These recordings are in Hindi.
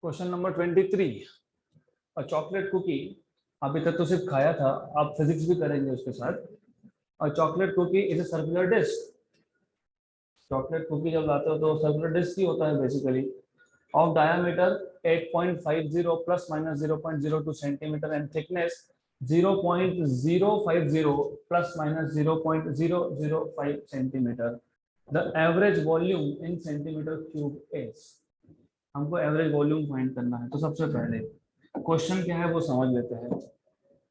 क्वेश्चन नंबर 23, और चॉकलेट कुकी। अभी तक तो सिर्फ खाया था, आप फिजिक्स भी करेंगे उसके साथ। और chocolate cookie is a circular disc. Chocolate cookie जब लाते हो तो सर्कुलर डिस्क ही होता है basically, of diameter 8.50 plus minus 0.02 centimetre and thickness 0.050 plus minus 0.005 centimetre. The average volume in centimetre cube is. हमको एवरेज वॉल्यूम फाइंड करना है। तो सबसे पहले क्वेश्चन क्या है वो समझ लेते हैं।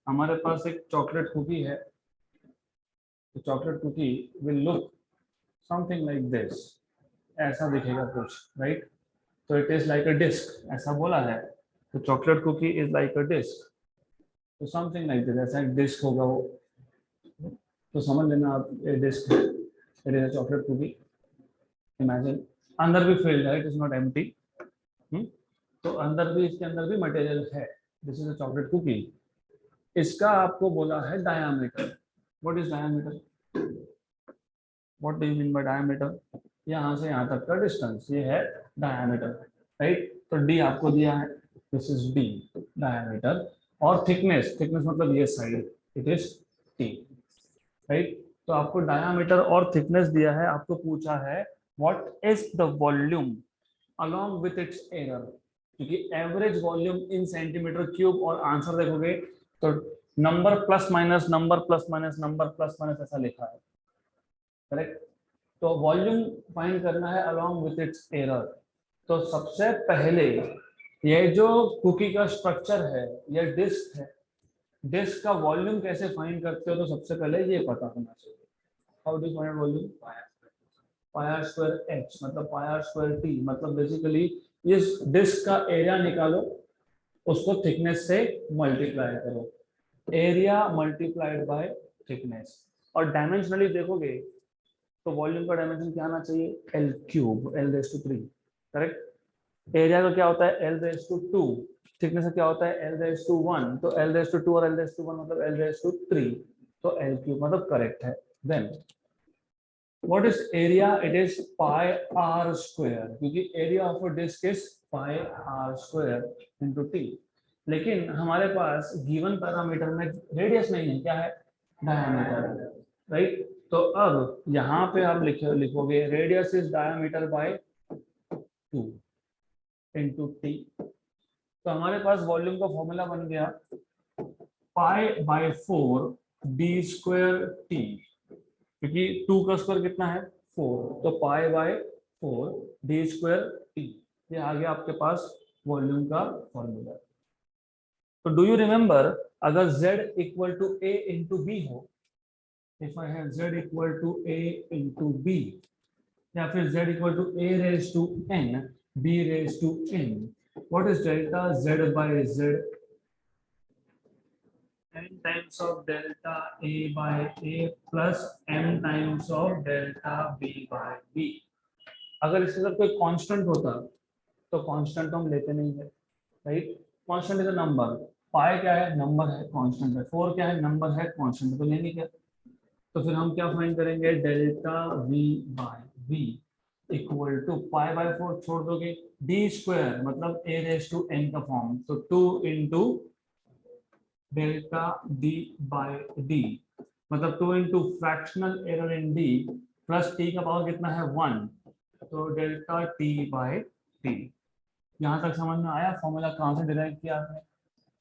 हमारे पास एक चॉकलेट कुकी है। तो chocolate cookie will look something like this. ऐसा दिखेगा कुछ, राइट? तो it is like a disc, ऐसा बोला है। तो chocolate cookie is like a disc. तो समथिंग लाइक दिस, ऐसा एक डिस्क होगा वो। तो समझ लेना आप, ये डिस्क है, it is a chocolate cookie. Imagine अंदर भी फिल्ड है, इट इज नॉट एम्प्टी। तो अंदर भी, इसके अंदर भी मटेरियल है। This is a chocolate cookie. इसका आपको बोला है diameter. What is diameter? What do you mean by diameter? यहाँ से यहाँ तक का डिस्टेंस, ये है डायामीटर, राइट? तो डी आपको दिया है, दिस इज डी डायामीटर। और थिकनेस, थिकनेस मतलब ये side, it is T, right? तो आपको डायामीटर और थिकनेस दिया है। आपको पूछा है what is the volume along with its error, क्योंकि average volume in centimetre cube. और आंसर देखोगे तो number plus minus, number plus minus, number plus minus ऐसा लिखा है, करेक्ट? तो वॉल्यूम फाइंड करना है along with its error। तो सबसे पहले ये जो कुकी का स्ट्रक्चर है, ये डिस्क है। डिस्क का वॉल्यूम कैसे फाइंड करते हो? तो सबसे पहले ये पता होना चाहिए। How do find volume? Pi square h मतलब पाई स्क्वायर टी। मतलब बेसिकली इस डिस्क का एरिया निकालो, उसको थिकनेस से मल्टीप्लाई करो। Area multiplied by thickness. और डायमेंशनली देखोगे तो वॉल्यूम का डायमेंशन क्या आना चाहिए? L cube, l raise to 3, correct? Area का क्या होता है? L raise to 2। थिकनेस का क्या होता है? L raise to 1। तो एल रेज टू 2 और एल रेज टू 1 मतलब एल रेज टू 3। तो एल क्यूब मतलब करेक्ट है। Then what is area? It is pi r square, क्योंकि area of a disk is pi r square into t। लेकिन हमारे पास गिवन पैरामीटर में रेडियस नहीं है, क्या है? Diameter, right? तो अब यहाँ पे आप लिखोगे radius is diameter by 2 into t. तो हमारे पास वॉल्यूम का फॉर्मूला बन गया pi by 4 d square t, क्योंकि 2 का स्क्वायर कितना है? 4। तो pi by 4 d square t. ये आ गया आपके पास वॉल्यूम का फॉर्मूला। तो डू यू रिमेंबर, अगर z equal to a into B हो, if I have z equal to a into B, या फिर z equal to a raise to n b raise to n, what is delta z by z? n times of delta a by a plus m times of delta b by b। अगर इसके साथ कोई कांस्टेंट होता तो कांस्टेंट हम लेते नहीं है, right? Constant is a number. Pi क्या है? नंबर है, कांस्टेंट है। 4 क्या है? नंबर है, कांस्टेंट तो लेनी क्या? तो फिर हम क्या फाइंड करेंगे? Delta v by v equal to pi by 4 छोड़ दोगे, डी स्क्वायर मतलब a रेज टू n का फॉर्म, तो 2 into delta d by d मतलब 2 into fractional error in d plus t का पावर कितना है? 1। तो डेल्टा टी बाय टी। यहाँ तक समझ में आया? फॉर्मूला कहाँ से डिराइव किया आपने?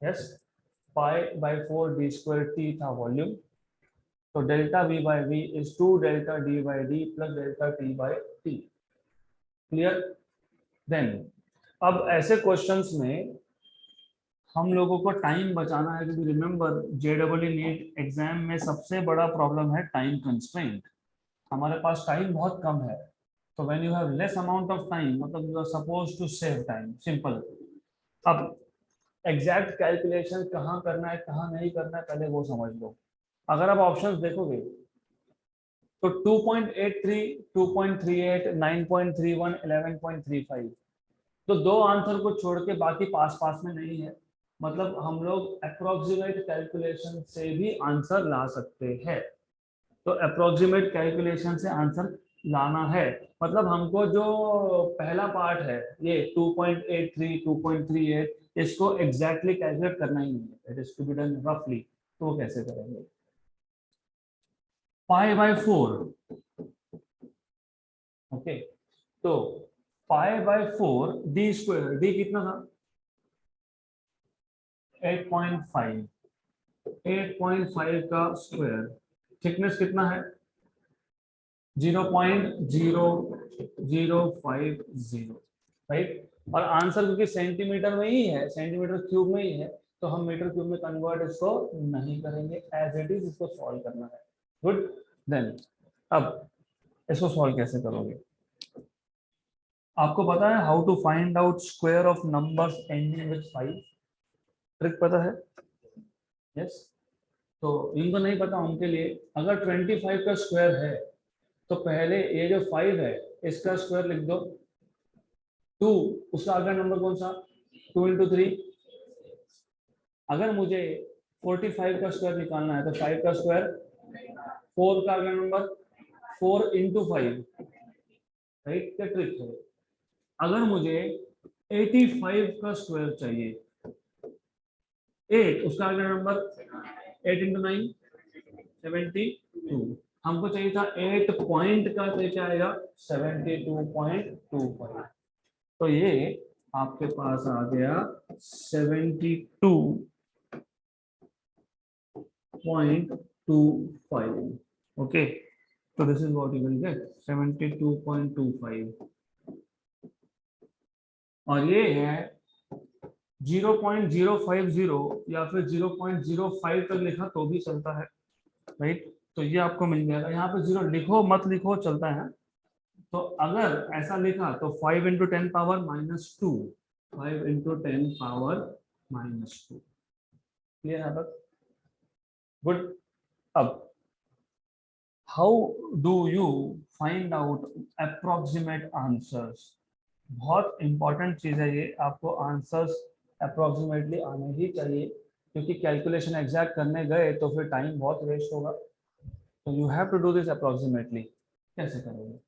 Yes, pi by 4 d square t था वॉल्यूम। तो delta v by v is 2 delta d by d plus delta t by t. Clear? Then अब ऐसे क्वेश्चंस में हम लोगों को टाइम बचाना है, क्योंकि रिमेंबर जेडब्ल्यू नीट एग्जाम में सबसे बड़ा प्रॉब्लम है टाइम कंस्ट्रेंट। हमारे पास टाइम बहुत कम है। तो when you have less amount of time, मतलब you are suppose to save time, simple. अब एग्जैक्ट कैलकुलेशन कहाँ करना है, कहाँ नहीं करना है, पहले वो समझ लो। अगर आप ऑप्शंस देखोगे तो 2.83, 2.38, 9.31, 11.35, तो दो आंसर को छोड़ के बाकी पास पास में नहीं है। मतलब हम लोग अप्रोक्सीमेट कैलकुलेशन से भी आंसर ला सकते हैं। तो अप्रोक्सीमेट कैलकुलेशन से आंसर लाना है मतलब हमको जो पहला पार्ट है ये 2.83 2.38 इसको एग्जैक्टली कैलकुलेट करना ही नहीं है, it is to be done रफली। तो वो कैसे करेंगे? π/4, ओके, तो π/4 डी स्क्वायर, डी कितना था 8.5, 8.5 का स्क्वायर, थिकनेस कितना है 0.0050, राइट। और आंसर क्योंकि सेंटीमीटर में ही है, सेंटीमीटर क्यूब में ही है, तो हम मीटर क्यूब में कन्वर्ट इसको नहीं करेंगे, एज इट इज इसको सॉल्व करना है। गुड, देन अब इसको सॉल्व कैसे करोगे? आपको पता है how to find out square of numbers ending with 5? Trick पता है? यस। तो इनको नहीं पता उनके लिए, अगर 25 का स्क्वायर है तो पहले ये जो 5 है इसका स्क्वायर लिख दो, 2 उसका अगला नंबर कौन सा 2 इंटू 3। अगर मुझे 45 का स्क्वायर निकालना है तो 5 का स्क्वायर, 4 का अगला नंबर 4 इंटू 5, राइट। क्या ट्रिक है? अगर मुझे 85 का स्क्वायर चाहिए, 8 उसका अगला नंबर 8 इंटू 9 72, हमको चाहिए था 8 पॉइंट का, तो क्या आएगा 72.25। तो ये आपके पास आ गया 72.25, ओके। तो this is what you will gate 72.25, और ये है 0.050 या फिर 0.05 तक लिखा तो भी चलता है, राइट। तो ये आपको मिल जाएगा, यहाँ पे 0 लिखो मत लिखो चलता है। तो अगर ऐसा लिखा तो 5 into 10 power -2, 5 into 10 power -2, clear है बस? गुड। अब how do you find out approximate answers? बहुत इंपॉर्टेंट चीज है ये, आपको आंसर्स अप्रोक्सीमेटली आने ही चाहिए, क्योंकि कैलकुलेशन एग्जैक्ट करने गए तो फिर टाइम बहुत वेस्ट होगा। तो you have to do this approximately. कैसे करोगे?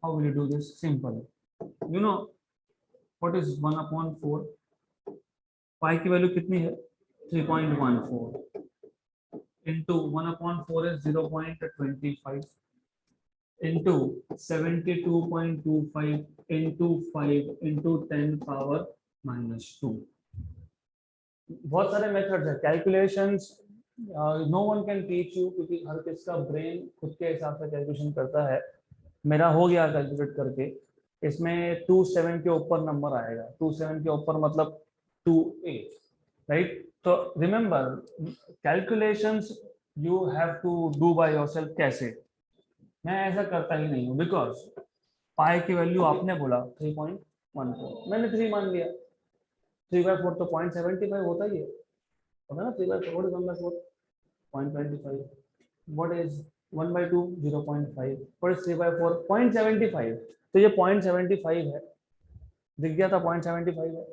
How will you do this? Simple. You know what is 1/4? पाई की वैल्यू कितनी है 3.14, into 1/4 is 0.25, into 72.25 into 5 into 10 power -2। बहुत सारे मेथड्स है calculations, no one can teach you, क्योंकि हर किसका ब्रेन खुद के हिसाब से कैलकुलेशन करता है। मेरा हो गया कैलकुलेट करके, इसमें 27 के ऊपर नंबर आएगा, 27 के ऊपर मतलब 28, राइट। तो remember calculations you have to do by yourself. कैसे? मैं ऐसा करता ही नहीं हूँ, बिकॉज पाई की वैल्यू आपने बोला 3.14, मैंने 3 मान लिया, 3/4 तो 0.75 होता ही है, होता है ना। 3/4 is 1/4, 0.25, what is 1/2 0.5, what is 3/4 0.75। तो ये 0.75 है, दिख गया था 0.75 है,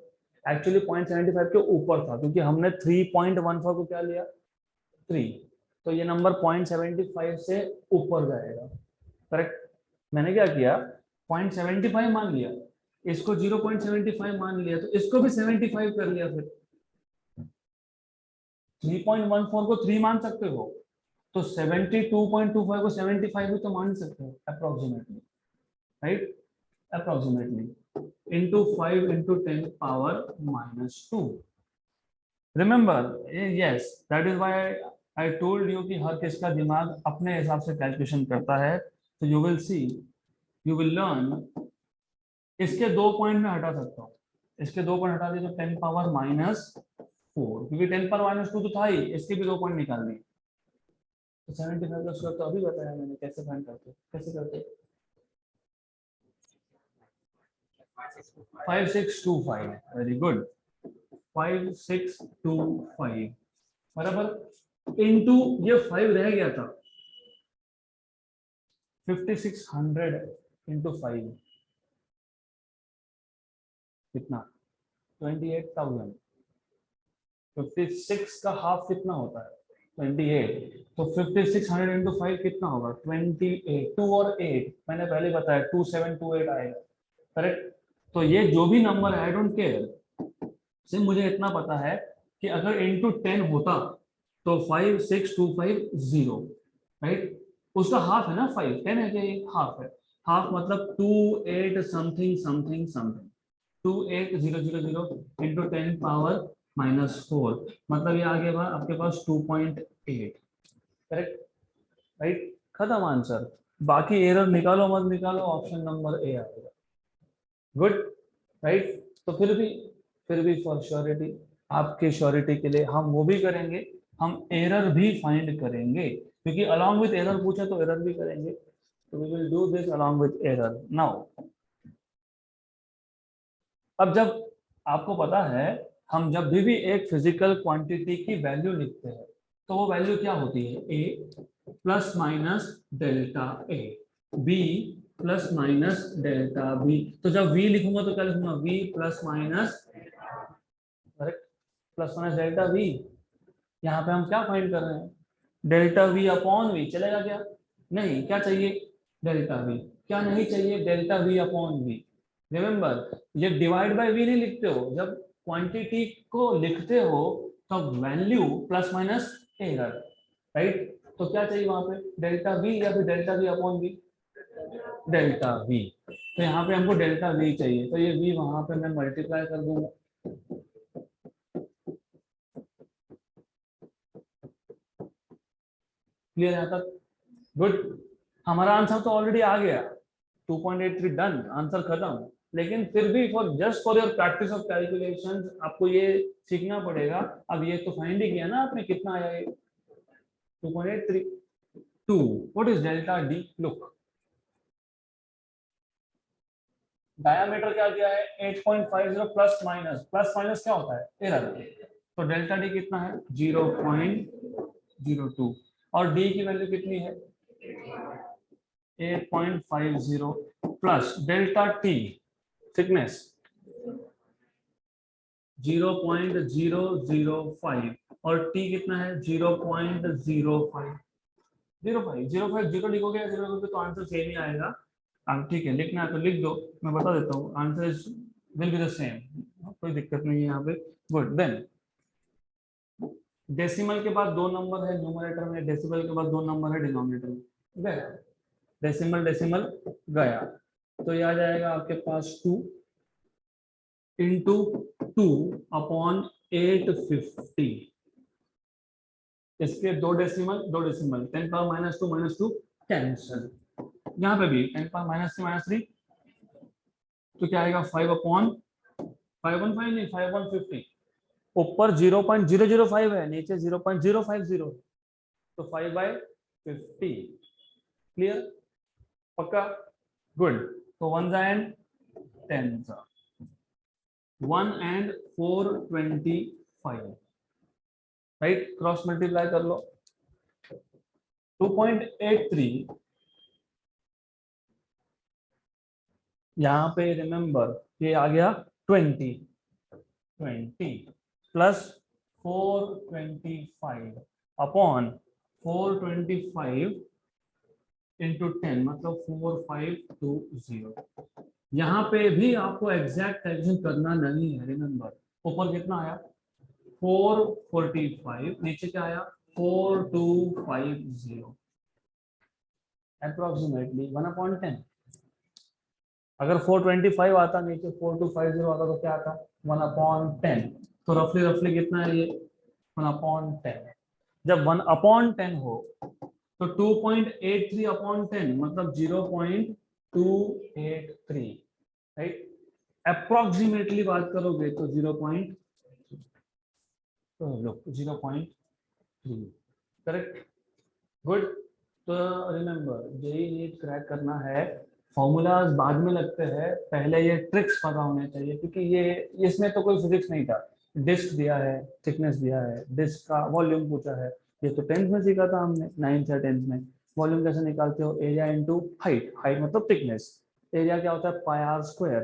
एक्चुअली 0.75 के ऊपर था, क्योंकि हमने 3.14 को क्या लिया 3, तो ये नंबर 0.75 से ऊपर जाएगा, करेक्ट। मैंने क्या किया 0.75 मान लिया, इसको 0.75 मान लिया, तो इसको भी 75 कर लिया, फिर 3.14 को 3 मान सकते हो, तो 72.25 को 75 भी तो मान सकते हो approximately, right. Approximately into 5 into 10 power -2। Remember, yes, that is why I told you कि हर किसका दिमाग अपने हिसाब से कैलकुलेशन करता है। तो you will see, you will learn. इसके 2 पॉइंट में हटा सकता हूँ, इसके 2 पॉइंट हटा दिए तो 10 पावर -4, क्योंकि 10 पावर -2 तो था ही, इसके भी 2 पॉइंट निकाल दिए। तो 75 का स्क्वायर तो अभी बताया मैंने, कैसे फाइंड करते, कैसे करते 5625, वेरी गुड, 5625 बराबर इंटू ये 5 रह गया था 5600 इंटू 5 कितना 28,000। 56 का हाफ कितना होता है 28। तो 5600 इंटू 5 कितना होगा? 28। 2 और 8 मैंने पहले बताया 2728 आएगा, करेक्ट। तो ये जो भी नंबर है आई डोंट केयर, सिर्फ मुझे इतना पता है कि अगर इंटू 10 होता तो 56250, राइट। उसका हाफ है ना 5, 10 है क्या? ये हाफ है। हाफ मतलब 28 something something something, 28000 into 10 power -4, मतलब ये आगे बार आपके पास 2.8, करेक्ट, राइट। खत्म आंसर। बाकी एरर निकालो मत निकालो, ऑप्शन नंबर ए आएगा। Good, right. तो फिर भी फॉर श्योरिटी, आपके श्योरिटी के लिए हम वो भी करेंगे, हम एरर भी फाइंड करेंगे, क्योंकि अलोंग विथ एरर पूछा तो एरर भी करेंगे। तो we will do this along with error now. अब जब आपको पता है, हम जब भी एक फिजिकल क्वांटिटी की वैल्यू लिखते हैं तो वो वैल्यू क्या होती है? A plus minus delta A, B plus minus delta B. तो जब v लिखूंगा तो क्या लिखूंगा? v plus minus, correct, plus minus delta v। यहाँ पे हम क्या फाइंड कर रहे हैं? Delta v upon v। चलेगा क्या? नहीं, क्या चाहिए? Delta v। क्या नहीं चाहिए? Delta v upon v। Remember, ये डिवाइड बाय v नहीं लिखते हो, जब क्वांटिटी को लिखते हो तब value plus minus error, right. तो क्या चाहिए वहां पे? डेल्टा v या फिर delta v upon v? Delta v। तो यहाँ पे हमको डेल्टा v चाहिए, तो ये v वहां पे मैं मल्टीप्लाई कर दूंगा। क्लियर यहाँ तक? गुड। हमारा आंसर तो ऑलरेडी आ गया, 2.83 डन, आंसर खत्म। लेकिन फिर भी for just for your practice of calculations आपको ये सीखना पड़ेगा। अब ये तो फाइंड ही किया ना आपने, कितना आया ये? 2.83। 2, what is delta D? Look, diameter क्या किया है? 8.50 प्लस माइनस, प्लस माइनस क्या होता है? एरर। तो डेल्टा डी कितना है? 0.02। और डी की वैल्यू कितनी है? 8.50 प्लस डेल्टा टी थिकनेस 0.005 और टी कितना है? 0.05। 05 जीरो लिखोगे या जीरो लिखोगे तो आंसर सेम ही आएगा। अब ठीक है, लिखना है तो लिख दो, मैं बता देता हूँ, answer is will be the same, कोई दिक्कत नहीं है यहाँ पे। गुड, देन डेसिमल के बाद दो नंबर है न्यूमरेटर में, डेसिमल के बाद दो नंबर है डिनोमिनेटर में, गया डेसिमल डेसिमल गया। तो ये आ जाएगा आपके पास 2 इंटू 2 अपॉन 850। इसके दो डेसिमल 10 पावर -2 कैंसिल। यहाँ पे भी 10 पावर -3 तो क्या आएगा? 5 अपॉन 515 नहीं 5150। ऊपर 0.005 है, नीचे 0.050, तो 5/50। क्लियर? पक्का? गुड। तो 1 and 10 1 and 425, right. Cross multiply कर लो। 2.83 यहाँ पे रिमेंबर ये आ गया 20 प्लस 425 अपॉन 425 इंटू 10 मतलब 4520। यहाँ पे भी आपको एग्जैक्ट कैलकुलेशन करना नहीं है, रिमेंबर। ऊपर कितना आया? 445, नीचे क्या आया? 4250, अप्रोक्सीमेटली 1/10। अगर 425 आता नीचे 4250 आता तो क्या आता? 1/10। तो रफली रफली कितना है ये? 1/10। जब 1/10 हो तो 2.83/10 मतलब 0.283, राइट। अप्रोक्सीमेटली बात करोगे तो 0.3, करेक्ट। गुड। तो रिमेंबर, जेई नीट क्रैक करना है, फॉर्मूलाज बाद में लगते हैं, पहले ये ट्रिक्स पता होने चाहिए, क्योंकि ये इसमें तो कोई फिजिक्स नहीं था। डिस्क दिया है, थिकनेस दिया है, डिस्क का वॉल्यूम पूछा है, ये तो 10th में सीखा था हमने, 9th या 10th में। वॉल्यूम कैसे निकालते हो? एरिया इंटू हाइट, हाइट मतलब थिकनेस, एरिया क्या होता है? पाई आर स्क्वायर,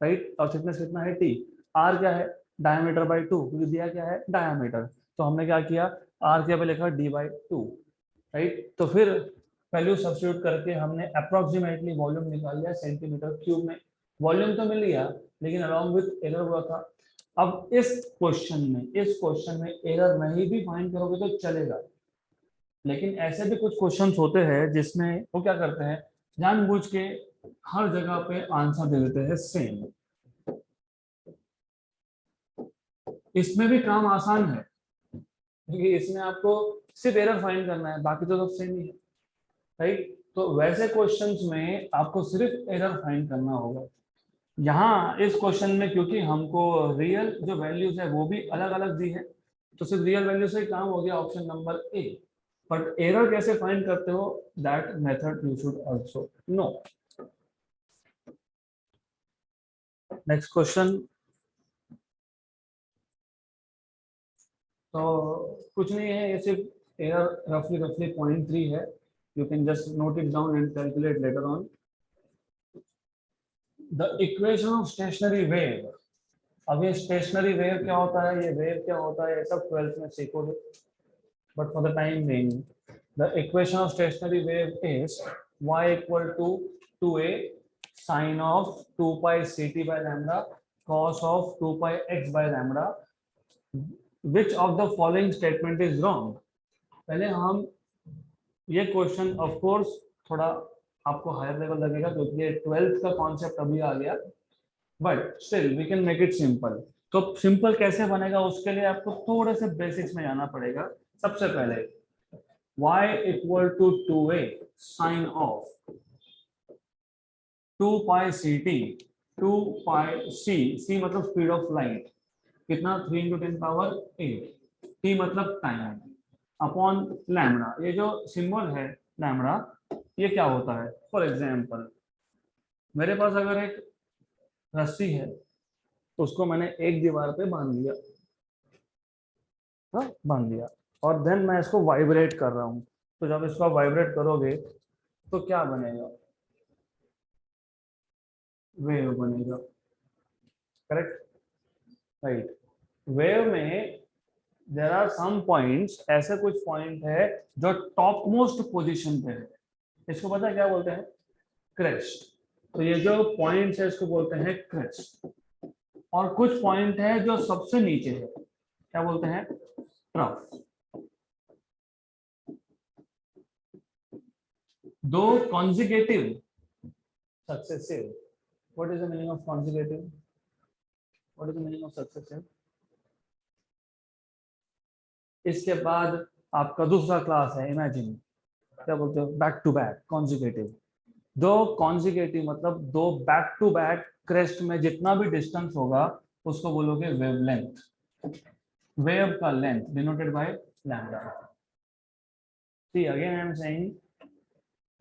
राइट। और थिकनेस कितना है? टी। आर क्या है? डायमीटर बाई 2, क्योंकि दिया क्या है? डायमीटर। तो हमने क्या किया? आर के पे लिखा d/2, राइट। तो फिर वैल्यू सब्स्टिट्यूट करके हमने अप्रोक्सीमेटली वॉल्यूम निकाल लिया सेंटीमीटर क्यूब में। वॉल्यूम तो मिल गया, लेकिन अलॉन्ग विथ एरर हुआ था। अब इस क्वेश्चन में एरर नहीं भी फाइंड करोगे तो चलेगा, लेकिन ऐसे भी कुछ क्वेश्चंस होते हैं जिसमें वो क्या करते हैं, जानबूझ के हर जगह पे आंसर दे देते हैं सेम। इसमें भी काम आसान है, क्योंकि इसमें आपको सिर्फ एरर फाइंड करना है, बाकी तो सब सेम ही है, राइट। तो वैसे क्वेश्चंस में आपको सिर्फ एरर फाइंड करना होगा। यहाँ इस क्वेश्चन में क्योंकि हमको रियल जो वैल्यूज है वो भी अलग अलग दी है, तो सिर्फ रियल वैल्यू से ही काम हो गया, option number A. But error कैसे फाइंड करते हो, that method you should also know. Next question. तो कुछ नहीं है, ये सिर्फ एरर रफली 0.3 है। You can just note it down and calculate later on. The equation of stationary wave. अब ये स्टेशनरी वेव क्या होता है, ये वेव क्या होता है, ये सब 12th में सीखोगे, but for the time being the equation of stationary wave is y equal to 2a sin of 2 pi ct by lambda cos of 2 pi x by lambda, which of the following statement is wrong। पहले हम ये क्वेश्चन ऑफ कोर्स थोड़ा आपको हायर लेवल लगेगा क्योंकि ये 12th का कॉन्सेप्ट अभी आ गया, but still we can make it simple. तो सिंपल कैसे बनेगा, उसके लिए आपको थोड़े से बेसिक्स में जाना पड़ेगा। सबसे पहले y equal to 2a sin of 2 pi ct, 2 pi c मतलब स्पीड ऑफ लाइट, कितना 3 × 10⁸, t मतलब टाइम, अपॉन लैम्बडा। ये जो सिंबल है लैम्बडा, ये क्या होता है, फॉर एग्जांपल मेरे पास अगर एक रस्सी है तो उसको मैंने एक दीवार पे बांध दिया, हाँ बांध दिया, और देन मैं इसको वाइब्रेट कर रहा हूँ। तो जब इसको आप वाइब्रेट करोगे तो क्या बनेगा, वेव बनेगा, करेक्ट, राइट। वेव में देयर आर सम पॉइंट्स, ऐसे कुछ पॉइंट है जो टॉप मोस्ट पोजिशन पे है, इसको पता है क्या बोलते हैं, क्रेस्ट। तो ये जो पॉइंट्स है इसको बोलते हैं क्रेस्ट। और कुछ पॉइंट है जो सबसे नीचे है, क्या बोलते हैं, ट्रफ। दो कॉन्जिगेटिव successive, what is the meaning of कॉन्जिगेटिव, what is the meaning of successive. इसके बाद आपका दूसरा क्लास है इमेजिन, क्या बोलते हो, बैक टू बैक कॉन्जिगेटिव। दो कॉन्जिगेटिव मतलब दो बैक टू बैक क्रेस्ट में जितना भी डिस्टेंस होगा उसको बोलोगे वेवलेंथ। वेव का length denoted by lambda. See again I am saying,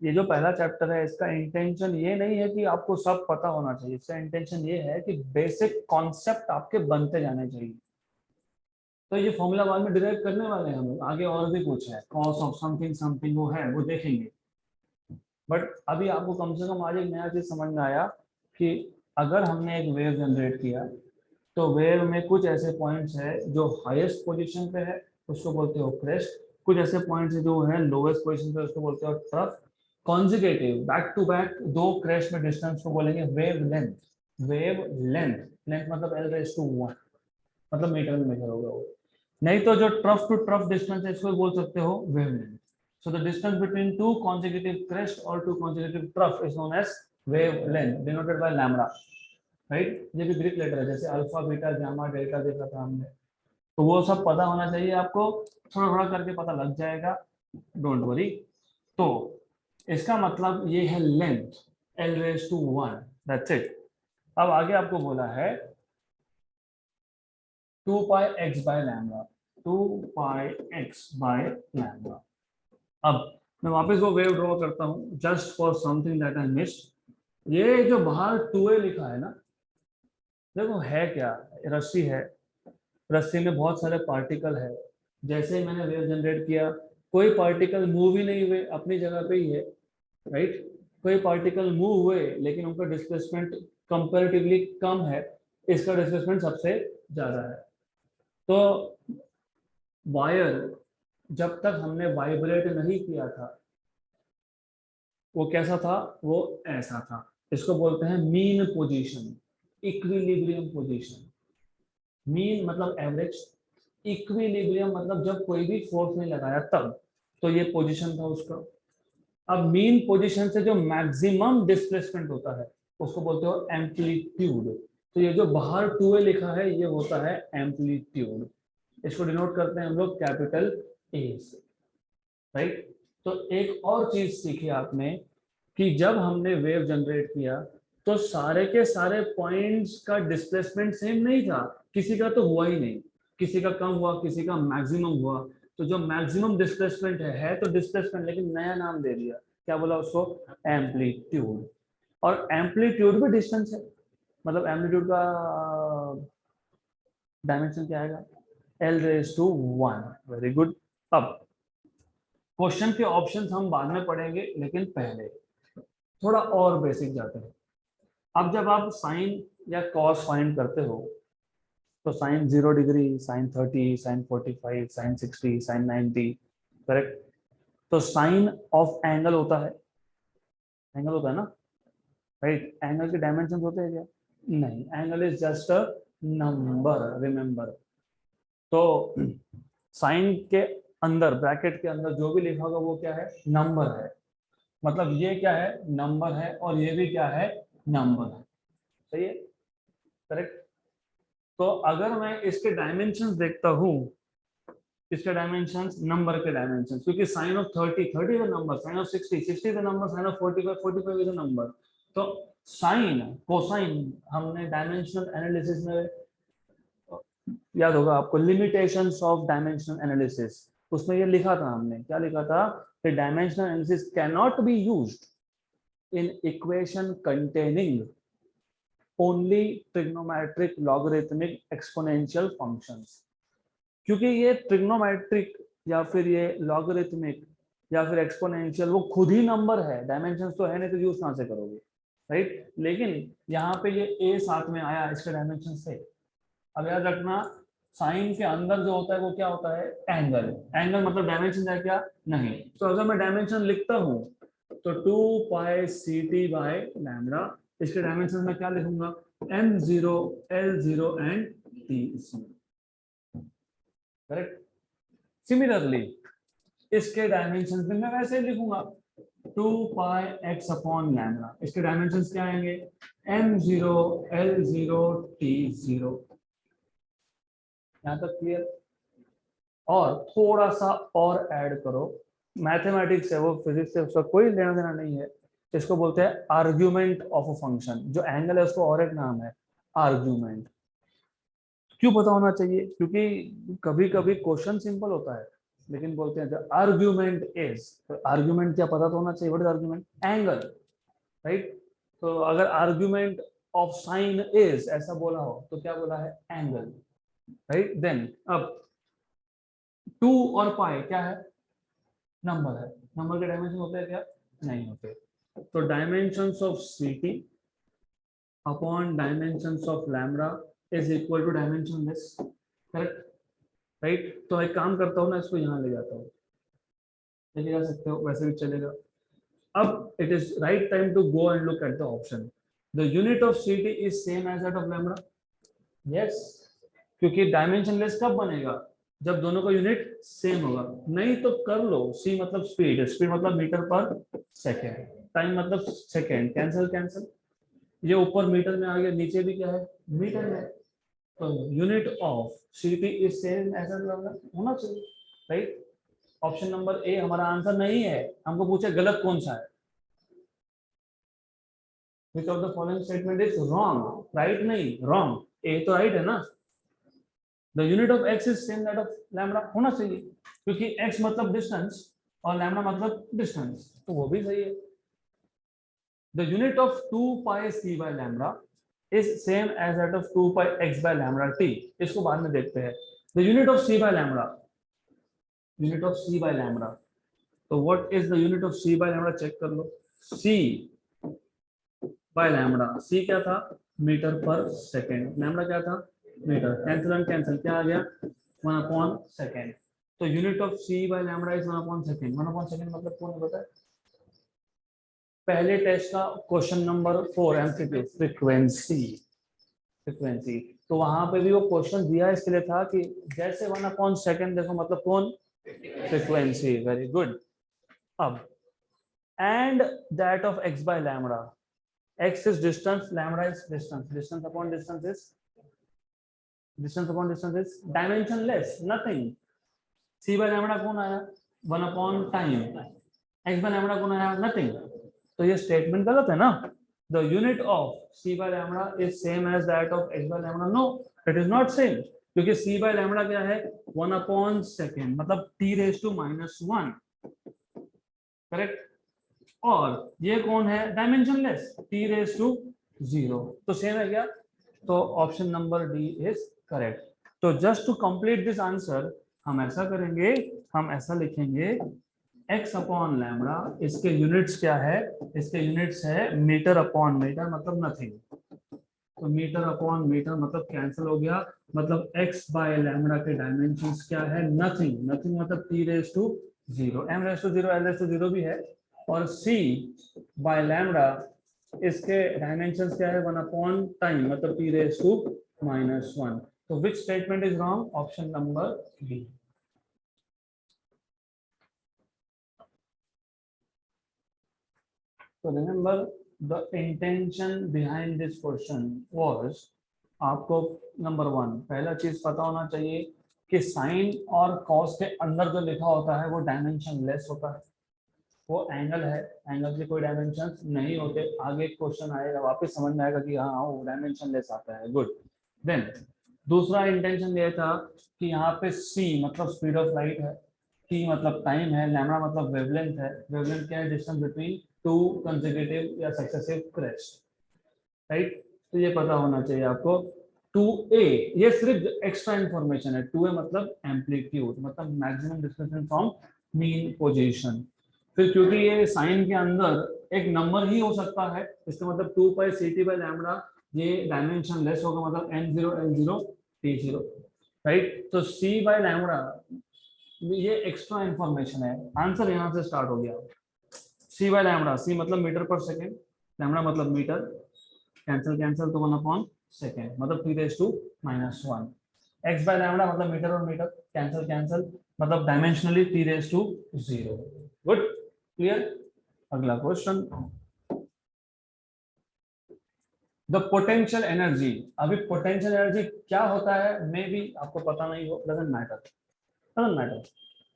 ये जो पहला चैप्टर है इसका इंटेंशन ये नहीं है कि आपको सब पता होना चाहिए, इसका इंटेंशन ये है कि बेसिक कॉन्सेप्ट आपके बनते जाने चाहिए। तो ये फॉर्मूला बाद में डिराइव करने वाले हैं हम आगे, और भी कुछ है, कॉस ऑफ समथिंग समथिंग वो है, वो देखेंगे। बट अभी आपको कम से कम आज एक नया चीज समझ में आया कि अगर हमने एक वेव जनरेट किया तो वेव में कुछ ऐसे पॉइंट्स है जो हाईएस्ट पोजीशन पे है, उसको बोलते हो क्रेस्ट। कुछ ऐसे पॉइंट्स है जो है लोवेस्ट पोजीशन पे, उसको बोलते हो trough. Consecutive back to back दो क्रेस्ट में डिस्टेंस को बोलेंगे wave length. Wave length, length मतलब l⁻⁴ मतलब मीटर में मेजर होगा वो। नहीं तो जो ट्रफ टू ट्रफ डिस्टेंस है इसको बोल सकते हो wave length. So the distance between two consecutive crest or two consecutive trough is known as wavelength, denoted by lambda, right? ये भी ग्रीक लेटर है, जैसे अल्फा बीटा गामा डेल्टा देखा था हमने, तो वो सब पता होना चाहिए आपको, थोड़ा थोड़ा करके पता लग जाएगा, डोंट वरी। तो इसका मतलब ये है लेंथ l⁻⁴, दैट्स इट। अब आगे आपको बोला है 2 pi x by lambda, 2 pi x by lambda। अब मैं वापस वो वेव ड्रॉ करता हूँ just for something that I missed. ये जो बाहर 2a लिखा है ना, देखो है क्या, रस्सी है, रस्सी में बहुत सारे पार्टिकल है। जैसे ही मैंने वेव जनरेट किया कोई पार्टिकल मूव ही नहीं हुए, अपनी जगह पे ही है, राइट। कोई पार्टिकल मूव हुए लेकिन उनका डिस्प्लेसमेंट कंपैरेटिवली कम है, इसका डिस्प्लेसमेंट सबसे ज्यादा है। तो वायर जब तक हमने वाइब्रेट नहीं किया था वो कैसा था, वो ऐसा था। इसको बोलते हैं mean position, equilibrium position. Mean मतलब एवरेज, इक्विलिब्रियम मतलब जब कोई भी फोर्स नहीं लगाया तब, तो ये पोजीशन था उसका। अब मीन पोजीशन से जो मैक्सिमम डिस्प्लेसमेंट होता है उसको बोलते हो एम्पलीट्यूड। तो ये जो बाहर 2a लिखा है ये होता है एम्पलीट्यूड। इसको डिनोट करते हैं हम लोग कैपिटल ए से, राइट। तो एक और चीज सीखी आपने कि जब हमने वेव जनरेट किया तो सारे के सारे पॉइंट्स का डिस्प्लेसमेंट सेम नहीं था, किसी का तो हुआ ही नहीं, किसी का कम हुआ, किसी का मैक्सिमम हुआ। तो जो मैक्सिमम डिस्प्लेसमेंट है तो डिस्प्लेसमेंट, लेकिन नया नाम दे दिया, क्या बोला उसको, एम्पलीट्यूड। और एम्पलीट्यूड भी डिस्टेंस है, मतलब एम्पलीट्यूड का डायमेंशन क्या आएगा, l⁻⁴ वेरी गुड। अब क्वेश्चन के ऑप्शंस हम बाद में पढ़ेंगे, लेकिन पहले थोड़ा और बेसिक जाते हैं। अब जब आप साइन या कॉस फाइंड करते हो तो sine 0 degree, sine 30, sine 45, sine 60, sine 90, correct. तो साइन ऑफ एंगल होता है, एंगल होता है ना, राइट। एंगल के डायमेंशन होते हैं क्या, नहीं, angle is just a number, remember. तो साइन के अंदर, ब्रैकेट के अंदर जो भी लिखा होगा वो क्या है, नंबर है। मतलब ये क्या है, नंबर है, और ये भी क्या है, नंबर है, सही है, करेक्ट। तो अगर मैं इसके डायमेंशंस देखता हूँ, इसके डायमेंशंस नंबर के डायमेंशंस, क्योंकि sine of 30 is a number, sine of 60 is a number, sine of 45 is a number. तो साइन, कोसाइन, हमने डायमेंशनल एनालिसिस में, याद होगा आपको, लिमिटेशंस ऑफ डायमेंशनल एनालिसिस, उसमें ये लिखा था हमने, क्या लिखा था, कि dimensional analysis can not be used in equation containing only trigonometric logarithmic exponential functions. क्योंकि ये ट्रिग्नोमेट्रिक या फिर ये लॉगरिथमिक या फिर एक्सपोनेंशियल वो खुद ही नंबर है, डायमेंशंस तो है नहीं, तो यूज कहां से करोगे, राइट। लेकिन यहाँ पे ये ए साथ में आया इसके डायमेंशन से। अब याद रखना, साइन के अंदर जो होता है वो क्या होता है, एंगल। एंगल मतलब डायमेंशन है क्या, नहीं। तो अगर मैं डायमेंशन लिखता हूँ तो 2π/c/λ, इसके डायमेंशन में क्या लिखूंगा, m0, l0 and t0, correct. Similarly इसके डायमेंशन में मैं वैसे लिखूंगा 2πx/λ, इसके डायमेंशन क्या आएंगे, m0, l0, t0। यहां तक क्लियर। और थोड़ा सा और ऐड करो, मैथमेटिक्स है वो, फिजिक्स से उसका कोई लेना देना नहीं है। इसको बोलते हैं आर्ग्यूमेंट ऑफ अ फंक्शन। जो एंगल है उसको और एक नाम है आर्ग्यूमेंट। क्यों पता होना चाहिए, क्योंकि कभी कभी क्वेश्चन सिंपल होता है लेकिन बोलते हैं आर्ग्यूमेंट इज, तो आर्ग्यूमेंट क्या पता तो होना चाहिए, what is argument, angle, right. तो अगर आर्ग्यूमेंट ऑफ साइन इज ऐसा बोला हो तो क्या बोला है, एंगल, राइट। देन अब 2 और पाई क्या है, नंबर है। नंबर के डायमेंशन होते हैं क्या, नहीं होते। तो dimensions of ct upon dimensions of lambda is equal to dimension this, correct, right. तो एक काम करता हूँ ना, इसको यहाँ ले जाता हूँ, लेके जा सकते हो, वैसे भी चलेगा। अब it is right time to go and look at the option. The unit of ct is same as that of lambda, yes, क्योंकि डायमेंशनलेस कब बनेगा, जब दोनों का यूनिट सेम होगा। नहीं तो कर लो, सी मतलब स्पीड, स्पीड मतलब मीटर पर सेकेंड, टाइम मतलब सेकेंड, कैंसिल कैंसिल, ये ऊपर मीटर में आ गया, नीचे भी क्या है, मीटर में। तो unit of ct is same ऐसा होना चाहिए, राइट। ऑप्शन नंबर ए हमारा आंसर नहीं है, हमको पूछे गलत कौन सा है, which of the following statement is wrong, right नहीं रॉन्ग, ए तो राइट है ना। The unit of x is same that of lambda होना चाहिए, क्योंकि x मतलब डिस्टेंस और लैम्ब्डा मतलब डिस्टेंस, तो वो भी सही है। The unit of 2πc/λ is same as that of 2πx/λt। इसको बाद में देखते हैं। The unit of c/λ, unit of c/λ, तो what is the unit of c/λ, check कर लो। c/λ, c क्या था, मीटर पर सेकेंड, लैम्ब्डा क्या था, मीटर, कैंसिल एंड कैंसिल, क्या आ गया, 1/2। तो unit of c by lambda is 1/सेकंड। 1/सेकंड मतलब कौन पता है? पहले टेस्ट का question number 4 MCQ, frequency. Frequency तो वहां पे भी वो क्वेश्चन दिया इसके लिए था कि जैसे 1/सेकंड देखो मतलब कौन? फ्रीक्वेंसी। Very good. अब and that of x by lambda. X is distance, lambda is distance. Distance upon distance is dimensionless, nothing. c by lambda कौन आया? 1/time. x by lambda कौन आया? Nothing. तो ये स्टेटमेंट गलत है ना? The unit of c by lambda is same as that of x by lambda. No, it is not same. क्योंकि c by lambda क्या है? 1/second, मतलब t raised to -1. करेक्ट। और ये कौन है? Dimensionless, t raise to 0। तो सेम है क्या? तो option number D is correct. तो just to complete this answer हम ऐसा करेंगे, हम ऐसा लिखेंगे x अपॉन लैम्बडा, इसके यूनिट्स क्या है? इसके यूनिट्स है मीटर अपॉन मीटर, मतलब नथिंग। तो मीटर अपॉन मीटर मतलब कैंसिल हो गया, मतलब x बाय लैम्बडा के डायमेंशंस क्या है? नथिंग। नथिंग मतलब t raise to 0, m raise to 0, l raise to 0 भी है। और c बाय लैम्बडा इसके डायमेंशंस क्या है? 1/टाइम मतलब t रेज टू -1। तो which statement is wrong? Option number B. तो remember the intention behind this question was, आपको नंबर 1 पहला चीज पता होना चाहिए कि साइन और कॉस के अंदर जो लिखा होता है वो डायमेंशन लेस होता है। वो एंगल है, एंगल के कोई डायमेंशन नहीं होते। आगे क्वेश्चन आएगा, वापस समझ में आएगा कि हाँ वो डायमेंशन लेस आता है। गुड। देन दूसरा इंटेंशन ये था कि यहाँ पे c मतलब स्पीड ऑफ लाइट है, t मतलब टाइम है, लैम्डा मतलब वेवलेंथ है। वेवलेंथ क्या है? डिस्टेंस बिटवीन टू कंसेक्यूटिव या सक्सेसिव क्रेस्ट, राइट। तो ये पता होना चाहिए आपको। 2a ये सिर्फ एक्स्ट्रा इंफॉर्मेशन है। 2a मतलब एम्पलीट्यूड, मतलब maximum distance from mean position. फिर क्योंकि ये साइन के अंदर एक नंबर ही हो सकता है, इसका मतलब 2π/ct/λ, ये डायमेंशन लेस होगा, मतलब n0 l0 t0, राइट। तो c/λ ये एक्स्ट्रा इंफॉर्मेशन है। आंसर यहाँ से स्टार्ट हो गया। c/λ, c मतलब मीटर पर सेकेंड, लैम्डा मतलब मीटर, कैंसिल कैंसिल तो 1/सेकेंड मतलब t raise to -1। x by lambda मतलब मीटर और मीटर, कैंसिल कैंसिल मतलब dimensionally t raise to 0। Good, clear. अगला क्वेश्चन, द पोटेंशियल एनर्जी। अभी पोटेंशियल एनर्जी क्या होता है मे भी आपको पता नहीं हो, doesn't matter, doesn't matter.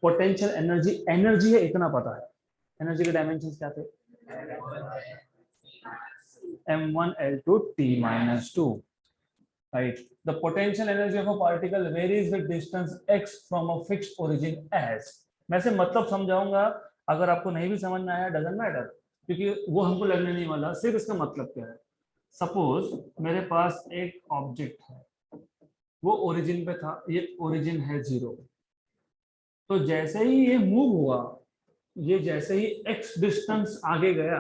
Potential energy energy है इतना पता है। एनर्जी के डायमेंशंस क्या थे? m1l2 t-2, right? The potential energy of a particle varies with distance x from a fixed origin as। मैं से मतलब समझाऊंगा, अगर आपको नहीं भी समझ में आया डजंट मैटर, क्योंकि वो हमको लगने नहीं वाला। सिर्फ इसका मतलब क्या है? सपोज मेरे पास एक ऑब्जेक्ट है, वो ओरिजिन पे था, ये ओरिजिन है 0। तो जैसे ही ये मूव हुआ, ये जैसे ही x डिस्टेंस आगे गया,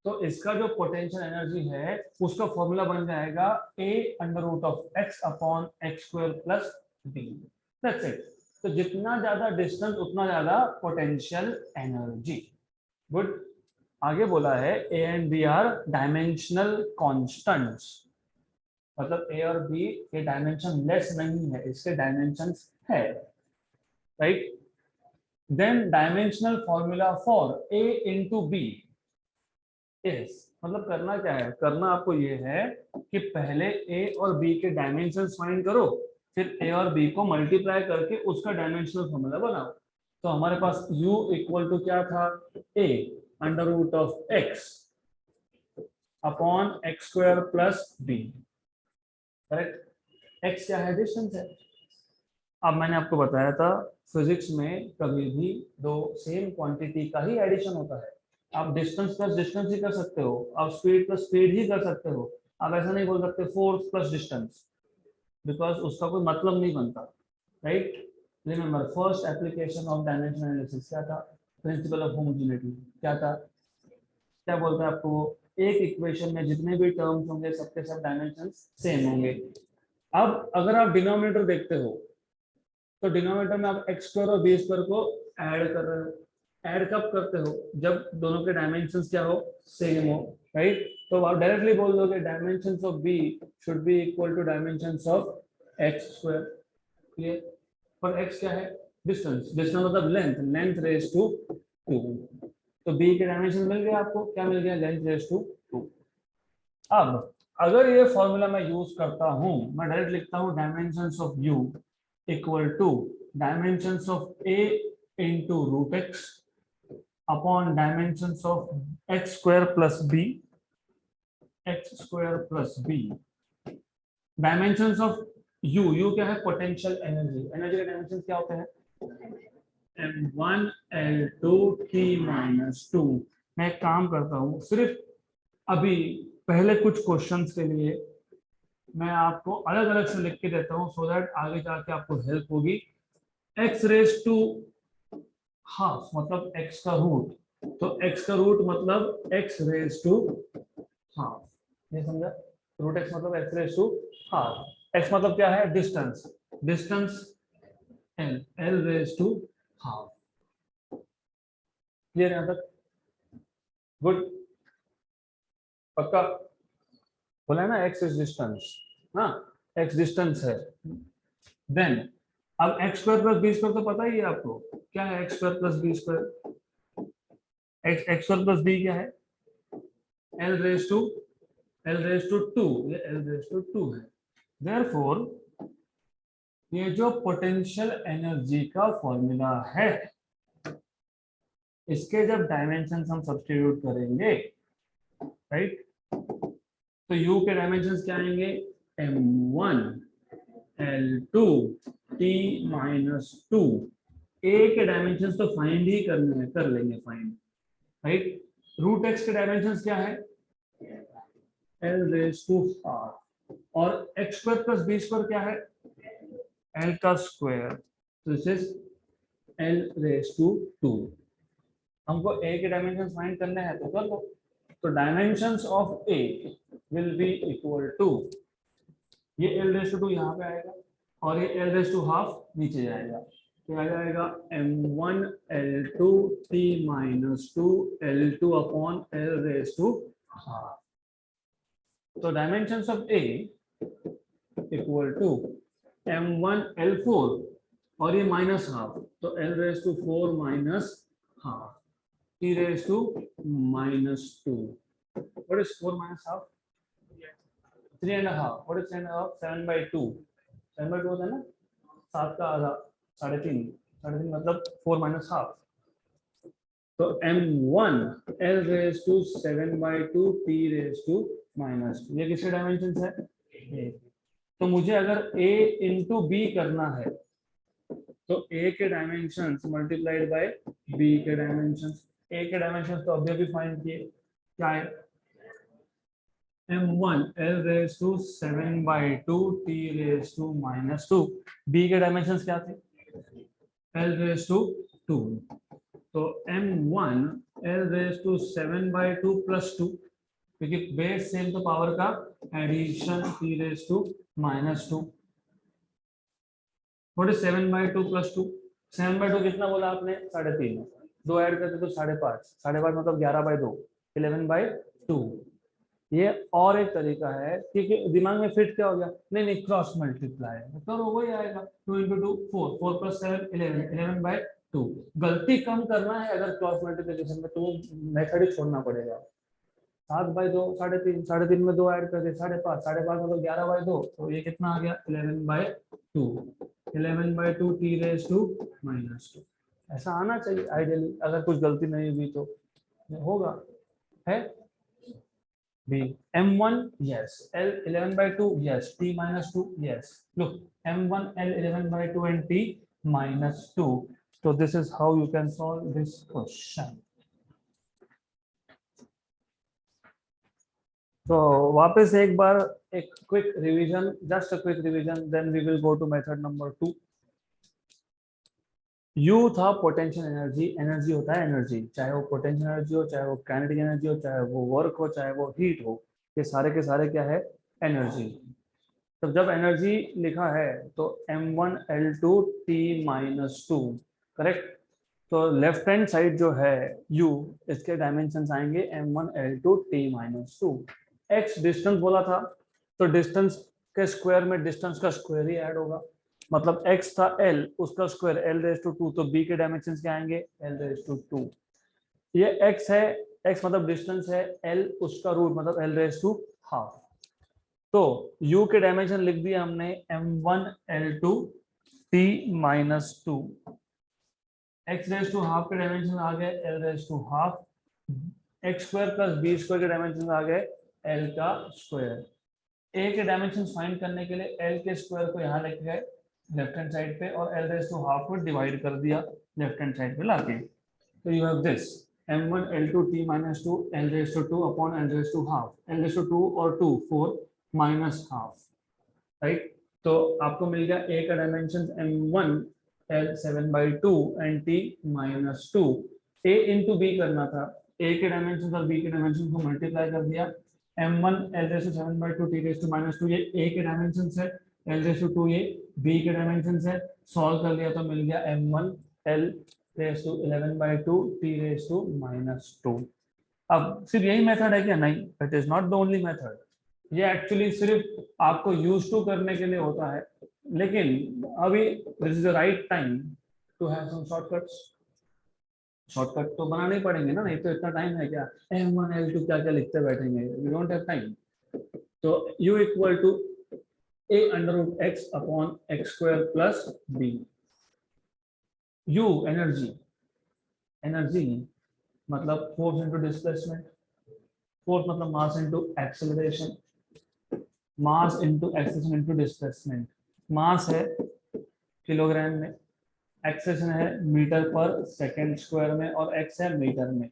तो इसका जो पोटेंशियल एनर्जी है उसका फॉर्मूला बन जाएगा a√x/x² plus b। That's it. तो जितना ज्यादा डिस्टेंस उतना ज्यादा पोटेंशियल एनर्जी। गुड। आगे बोला है a and b are dimensional constants, मतलब a और b के डायमेंशन लेस नहीं है, इसके डायमेंशंस है, right. Then dimensional formula for a into b is, मतलब करना क्या है? करना आपको ये है कि पहले a और b के डायमेंशंस फाइंड करो, फिर a और b को मल्टीप्लाई करके उसका डायमेंशनल फॉर्मूला बनाओ। तो हमारे पास u इक्वल टू क्या था? a√x upon x² plus b, correct. x क्या है? डिस्टेंस है। अब मैंने आपको बताया था फिजिक्स में कभी भी दो सेम क्वांटिटी का ही एडिशन होता है। आप डिस्टेंस प्लस डिस्टेंस ही कर सकते हो, आप स्पीड प्लस स्पीड ही कर सकते हो। आप ऐसा नहीं बोल सकते फोर्स प्लस डिस्टेंस, बिकॉज उसका कोई मतलब नहीं बनता, right. Remember first application of dimension analysis क्या था? प्रिंसिपल ऑफ होमोजेनिटी क्या था? क्या बोलता है आपको? एक इक्वेशन में जितने भी टर्म्स होंगे सबके सब डायमेंशन सेम होंगे। अब अगर आप डिनोमिनेटर देखते हो तो डिनोमिनेटर में आप एक्स स्क्वायर और बी स्क्वायर को ऐड कर रहे हो। ऐड कब करते हो? जब दोनों के डायमेंशंस क्या हो, सेम हो, राइट। तो आप डायरेक्टली बोल दोगे dimensions of b should be equal to dimensions of x square. Clear? पर एक्स क्या है? डिस्टेंस। डिस्टेंस मतलब लेंथ, लेंथ रेज टू 2। तो बी के डायमेंशन मिल गया आपको, क्या मिल गया? Length raise to 2। अब अगर ये फॉर्मूला मैं यूज करता हूं, मैं डायरेक्ट लिखता हूं dimensions of u equal to dimensions of a into root x upon dimensions of x square plus b, x square plus b. Dimensions of u, u क्या है? Potential energy. एनर्जी के डायमेंशन क्या होते हैं? m1 l2 t minus 2। मैं एक काम करता हूँ, सिर्फ अभी पहले कुछ क्वेश्चंस के लिए मैं आपको अलग अलग से लिख के देता हूँ, सो दैट आगे जाके आपको हेल्प होगी। x रेज टू हाफ मतलब x का रूट, तो x का रूट मतलब x रेज टू हाफ। ये समझा? रूट x मतलब x raise to half. x मतलब क्या है? Distance. Distance l, l raise to half. Clear यहां तक? गुड। पक्का? बोला है ना x इज डिस्टेंस। हाँ, x डिस्टेंस है। देन अब x square plus B square तो पता ही है आपको, क्या है x square plus B square? X square plus b क्या है? L raise to, l raise to 2, ये एल रेज टू 2 है। देयरफॉर ये जो पोटेंशियल एनर्जी का फॉर्मूला है, इसके जब डायमेंशंस हम सब्स्टिट्यूट करेंगे, राइट, तो u के डायमेंशंस क्या आएंगे? m1 l2 t minus 2। a के डायमेंशंस तो फाइंड ही करने हैं, कर लेंगे फाइंड, राइट। रूट एक्स के डायमेंशंस क्या है? l raise to half. और x square plus B square क्या है? l का स्क्वायर। तो this is l raise to 2। हमको a के डायमेंशंस फाइंड करने हैं तो कर लो। तो dimensions of a will be equal to, ये l रेज टू 2 यहाँ पे आएगा और ये l रेज टू हाफ नीचे जाएगा, तो आ जाएगा m1 l2 t minus 2 l2 upon l raise to half. तो dimensions of a equal to m1 l4 और ये माइनस हाफ, तो l raise to 4 minus half t raise to minus 2। What is 4 minus half? 3.5। What is 3.5? 7/2। 7/2 होता है ना, 7 का आधा, 3.5। 3.5 मतलब 4 माइनस हाफ। तो m1 l raise to 7/2 t raise to minus 2, ये किसके डायमेंशन है? A। तो मुझे अगर a इंटू बी करना है, तो a के डायमेंशंस मल्टीप्लाइड बाय b के डायमेंशंस। a के डायमेंशंस तो अभी फाइंड किए, क्या है? m1 l raise to 7/2 t raise to minus 2। b के डायमेंशंस क्या थे? l raise to 2। तो m1 l raise to 7/2 plus 2, क्योंकि बेस सेम तो पावर का addition t raise to minus 2। What is 7/2 plus 2? 7/2 कितना बोला आपने? 3.5। 2 ऐड करते तो 5.5। 5.5 मतलब 11/2, 11/2। ये और एक तरीका है, क्योंकि दिमाग में फिट क्या हो गया, नहीं नहीं क्रॉस मल्टीप्लाई करो, वही आएगा 2 × 2 4, 4 + 7 11, 11/2। गलती कम करना है अगर क्रॉस मल्टीप्लिकेशन में, तो वो मेथड ही छोड़ना पड़ेगा। 7/2 3.5, 3.5 में 2 ऐड कर दे 5.5, 5.5 मतलब 11/2, तो ये कितना आ गया? 11/2। 11/2 t रेज टू माइनस 2। ऐसा आना चाहिए आइडियली, अगर कुछ गलती नहीं हुई तो होगा, है। B m1 yes, l 11/2 yes, t minus 2 yes. Look, m1 l 11/2 and t minus 2. So this is how you can solve this question. So वापस एक बार एक quick revision, just a quick revision, then we will go to method number 2. U था पोटेंशियल एनर्जी। एनर्जी होता है एनर्जी, चाहे वो पोटेंशियल एनर्जी हो, चाहे वो काइनेटिक एनर्जी हो, चाहे वो वर्क हो, चाहे वो हीट हो, ये सारे के सारे क्या है? एनर्जी। तो जब एनर्जी लिखा है तो m1l2t-2, करेक्ट। तो लेफ्ट हैंड साइड जो है u, इसके डायमेंशन आएंगे m1l2t-2। x डिस्टेंस बोला था, तो डिस्टेंस के स्क्वायर में डिस्टेंस का स्क्वायर ही ऐड होगा, मतलब x था l, उसका स्क्वायर l⁻², तो b के डायमेंशन क्या आएंगे l⁻²। ये x है, x मतलब डिस्टेंस है, l उसका रूट मतलब l⁻²। तो u के डायमेंशन लिख दिया हमने m1l2t-2, x⁻² के डायमेंशन आ गए l⁻², x square plus B square के डायमेंशन आ गए l का स्क्वायर। a के डायमेंशन फाइंड करने के लिए l के स्क्वायर को यहाँ लेके गए लेफ्ट हैंड साइड पे और l⁻² को डिवाइड कर दिया लेफ्ट हैंड साइड पे लाके। तो you have this m1l2t-2 l⁻² upon l⁻², l⁻² और 2 4 माइनस हाफ, राइट। तो आपको मिल गया a का dimension m1 l7/2 and t-2। a into B करना था, a के डायमेंशन और b के डायमेंशन को मल्टीप्लाई कर दिया, m1 l7/2 t-2, ये a के डायमेंशन है, l⁻² ये b के डायमेंशन है, सॉल्व कर लिया तो मिल गया m1 l11/2 t-2। अब सिर्फ यही मेथड है क्या? नहीं, it is not the only method. ये एक्चुअली सिर्फ आपको यूज टू करने के लिए होता है, लेकिन अभी this is the right time to have some shortcuts. Shortcut तो बनाने ही पड़ेंगे ना, नहीं तो इतना टाइम है क्या m1 l2 क्या क्या लिखते बैठेंगे, वी डोंट हैव टाइम। तो u equal to a√x upon x² plus b। u energy, energy मतलब फोर्स इनटू डिस्प्लेसमेंट, फोर्स मतलब mass into acceleration, mass into acceleration into displacement. Mass है किलोग्राम में, एक्सेलरेशन है मीटर पर सेकंड स्क्वायर में और x है मीटर में,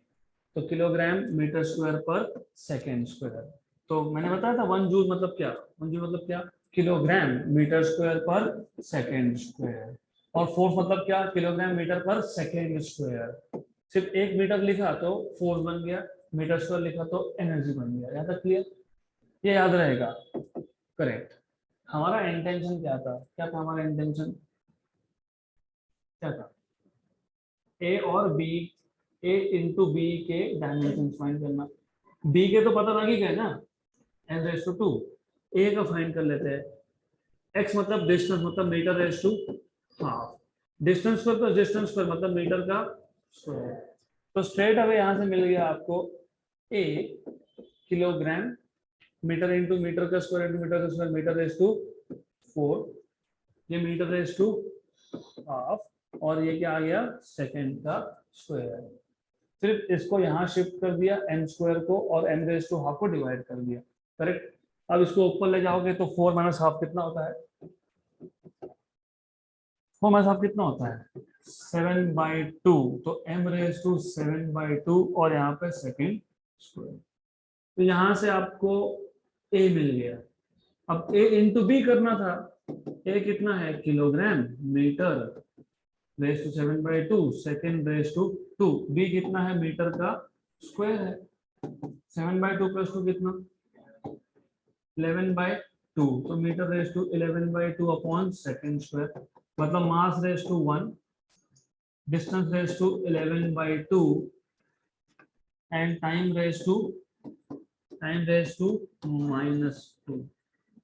तो किलोग्राम मीटर स्क्वायर पर सेकंड स्क्वायर। तो मैंने बताया था 1 जूल मतलब क्या, 1 जूल मतलब क्या, किलोग्राम मीटर स्क्वायर पर सेकंड स्क्वायर, और फोर्स मतलब क्या, किलोग्राम मीटर पर सेकंड स्क्वायर। सिर्फ 1 मीटर लिखा तो फोर्स बन गया, मीटर स्क्वायर लिखा तो एनर्जी बन गया। यहाँ तक क्लियर? ये याद रहेगा, करेक्ट। हमारा इंटेंशन क्या था, क्या था हमारा इंटेंशन, क्या था, ए और बी, ए इंटू बी के डायमेंशन फाइंड करना। बी के तो पता लग ही गए ना, n⁻²। ए का फाइंड कर लेते हैं, x मतलब डिस्टेंस मतलब मीटर⁻², डिस्टेंस पर तो डिस्टेंस पर मतलब मीटर का स्क्वायर। तो स्ट्रेट अवे यहां से मिल गया आपको a kilogram, metre into metre का स्क्वायर इंटू मीटर का स्क्वायर, मीटर⁻4, ये मीटर⁻², और ये क्या आ गया सेकंड का स्क्वायर। सिर्फ इसको यहाँ शिफ्ट कर दिया n² को और n⁻² को डिवाइड कर दिया, करेक्ट। अब इसको ऊपर ले जाओगे तो 4 माइनस हाफ कितना होता है, 4 माइनस हाफ कितना होता है 7/2, तो m⁻7/2 और यहाँ पे सेकंड स्क्वायर। तो यहाँ से आपको a मिल गया। अब a इंटू बी करना था, a कितना है किलोग्राम मीटर⁻7/2 सेकंड⁻², b कितना है मीटर का स्क्वायर है, 7/2 प्लस 2 कितना 11/2, तो मीटर⁻11/2 अपॉन सेकंड स्क्वायर, मतलब मास⁻1, डिस्टेंस⁻11/2 एंड टाइम⁻2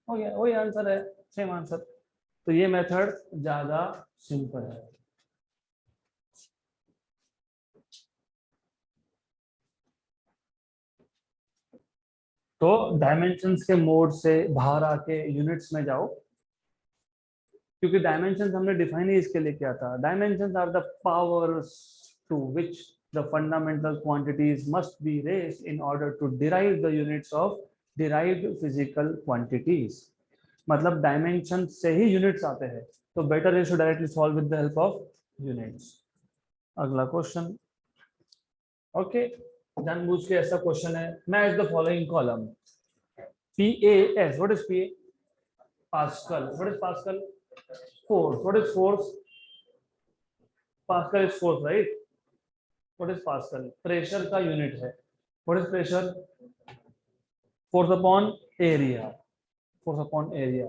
हो गया, वही आंसर है, सेम आंसर। तो ये मेथड ज्यादा सिंपल है। तो डायमेंशंस के मोड से बाहर आके यूनिट्स में जाओ, क्योंकि डायमेंशंस हमने डिफाइन ही इसके लिए किया था। Dimensions are the powers to which the fundamental quantities must be raised in order to derive the units of derived physical quantities. मतलब डायमेंशन से ही यूनिट्स आते हैं, तो better is to directly solve with the help of units. अगला क्वेश्चन, ओके, जानबूझ के ऐसा क्वेश्चन है, match the following column PAS, what is PA? Pascal. What is Pascal? Force. What is force? Pascal is force, right? What is Pascal? Pressure का यूनिट है। What is pressure? Force upon area. Force upon area.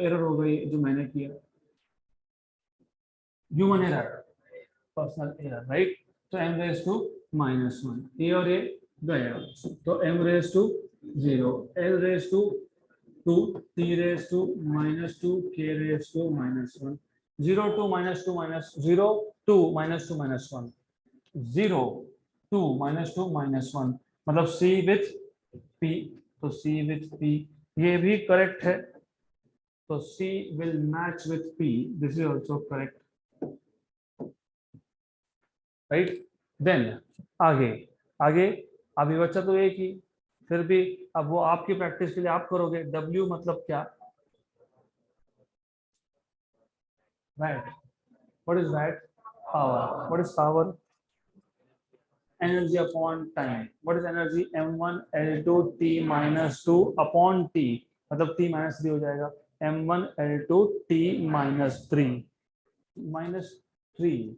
Error हो गई जो मैंने किया, human error, personal error, right. तो m रेज टू -1, ये और ये गया, तो m raise to 0, l raise to 2, t raise to -2, k raise to -1, 0 2 -2 0 2 -2 -1, 0 2 -2 -1, मतलब c विथ p, तो c विथ p ये भी करेक्ट है, तो c will match with p, this is also correct, right। then आगे आगे अभी बच्चा तो एक ही, फिर भी अब वो आपकी प्रैक्टिस के लिए आप करोगे। w मतलब क्या, watt, what is watt, power, what is power, energy upon time, what is energy, m1 l2 t minus 2 upon t, मतलब t minus 3 हो जाएगा, m1 l2 t minus 3 minus 3,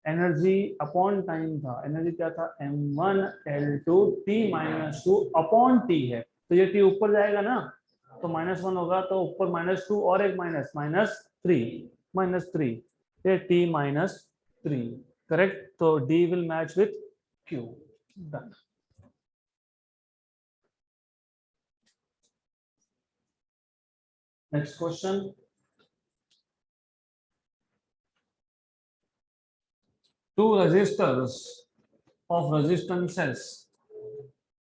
energy upon time था, एनर्जी क्या था m1L2 T-2 अपॉन टी है, तो ये टी ऊपर जाएगा ना, तो -1 होगा, तो ऊपर -2 और एक माइनस, -3 ये T-3, करेक्ट। तो D will match with Q। Done. Next question, two resistors of resistances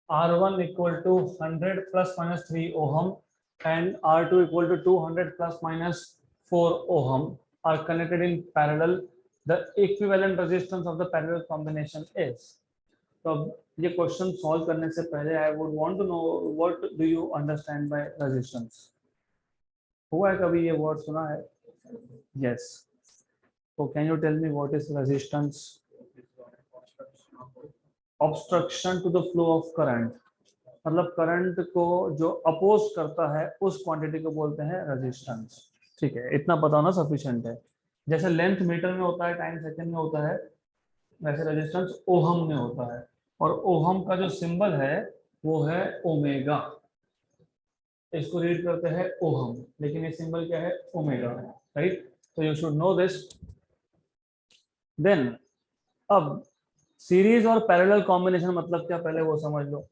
R1 equal to 100 plus minus 3 ohm and R2 equal to 200 plus minus 4 ohm are connected in parallel. The equivalent resistance of the parallel combination is. तो अब ये क्वेश्चन सॉल्व करने से पहले I would want to know what do you understand by resistance. हुआ है कभी ये वर्ड सुना है? यस। तो can you tell me what is resistance? Obstruction to the flow of current, मतलब करंट को जो अपोज करता है उस क्वांटिटी को बोलते हैं रेजिस्टेंस। ठीक है, इतना पता होना सफिशिएंट है। जैसे लेंथ मीटर में होता है, टाइम सेकंड में होता है, वैसे रेजिस्टेंस ओहम में होता है, और ओहम का जो सिंबल है वो है ओमेगा, इसको रीड करते हैं ओहम, लेकिन ये सिंबल क्या है? Omega, right. तो you should know this. Then अब सीरीज और पैरेलल कॉम्बिनेशन मतलब क्या, पहले वो समझ लो।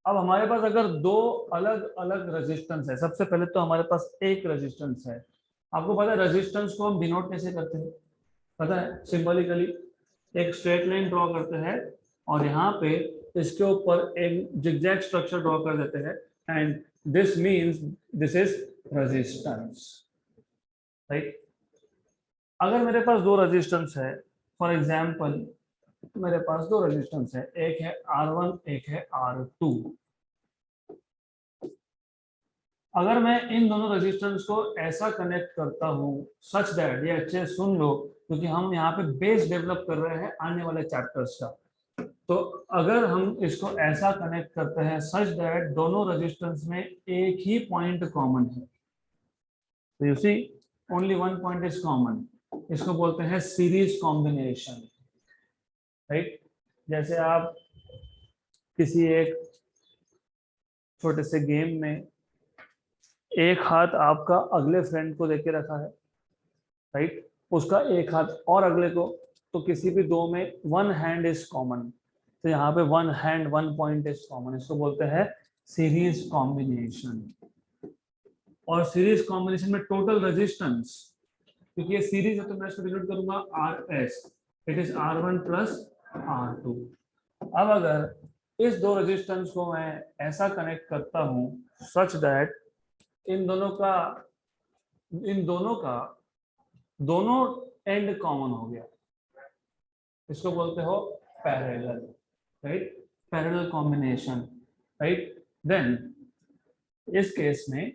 अब हमारे पास अगर दो अलग अलग रेजिस्टेंस है, सबसे पहले तो हमारे पास एक रेजिस्टेंस है। आपको पता है रेजिस्टेंस को हम डिनोट कैसे करते हैं? पता है? सिंबॉलिकली एक स्ट्रेट लाइन ड्रॉ करते हैं और यहाँ पे इसके ऊपर एक जिगजैग स्ट्रक्चर ड्रॉ कर देते हैं, and this means this is resistance, right. अगर मेरे पास दो रेजिस्टेंस है, फॉर एग्जांपल मेरे पास दो रेजिस्टेंस है, एक है R1 एक है R2। अगर मैं इन दोनों रेजिस्टेंस को ऐसा कनेक्ट करता हूं सच दैट, ये अच्छे सुन लो क्योंकि हम यहाँ पे बेस डेवलप कर रहे हैं आने वाले चैप्टर्स का। तो अगर हम इसको ऐसा कनेक्ट करते हैं सच दैट दोनों रेजिस्टेंस में एक ही पॉइंट कॉमन है, तो you see only one point is common, इसको बोलते हैं सीरीज कॉम्बिनेशन, राइट। जैसे आप किसी एक छोटे से गेम में एक हाथ आपका अगले फ्रेंड को देके रखा है, राइट, उसका एक हाथ और अगले को, तो किसी भी दो में वन हैंड इज कॉमन, तो यहाँ पे one hand one point is common, इसको बोलते हैं सीरीज कॉम्बिनेशन। और सीरीज कॉम्बिनेशन में टोटल रेजिस्टेंस, क्योंकि ये सीरीज है तो मैं इसको डिनोट करूंगा RS, it is R1 plus R2। अब अगर इस दो रेजिस्टेंस को मैं ऐसा कनेक्ट करता हूं सच दैट इन दोनों का दोनों एंड कॉमन हो गया, इसको बोलते हो parallel, right, parallel combination, right. Then इस केस में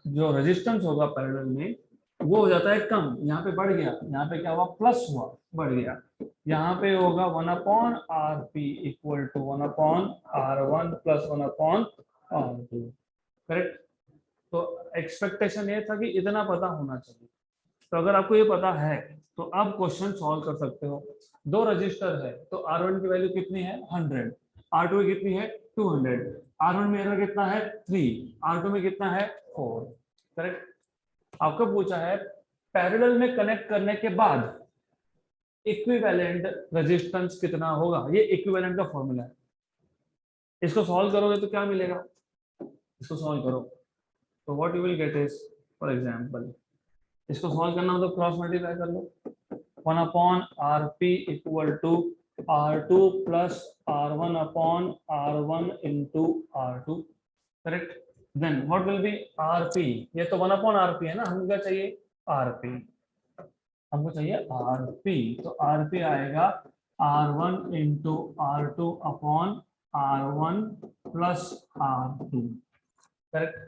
जो रेजिस्टेंस होगा पैरेलल में वो हो जाता है कम, यहाँ पे बढ़ गया, यहाँ पे क्या हुआ? प्लस हुआ, बढ़ गया। यहाँ पे होगा 1/RP equal to 1/R1 plus 1/R2, correct. तो एक्सपेक्टेशन ये था कि इतना पता होना चाहिए। तो अगर आपको ये पता है तो आप क्वेश्चन सॉल्व कर सकते हो। दो रजिस्टर है तो R1 की वैल्यू कितनी है? 100, R2 की कितनी है? 200। R1 में एरर कितना है? 3, R2 में कितना है? 4, करेक्ट। आपको पूछा है पैरेलल में कनेक्ट करने के बाद इक्विवेलेंट रेजिस्टेंस कितना होगा, ये इक्विवेलेंट का फॉर्मूला है। इसको सॉल्व करोगे तो क्या मिलेगा? इसको सॉल्व करो तो what you will get is, for example इसको सॉल्व करना मतलब क्रॉस मल्टीप्लाई कर लो, 1/RP equal to R2 plus R1/R1 into R2, correct. Then what will be RP, ये तो 1/RP है ना, हमको क्या चाहिए? RP, हमको चाहिए RP, तो RP आएगा R1 into R2 upon R1 plus R2, correct.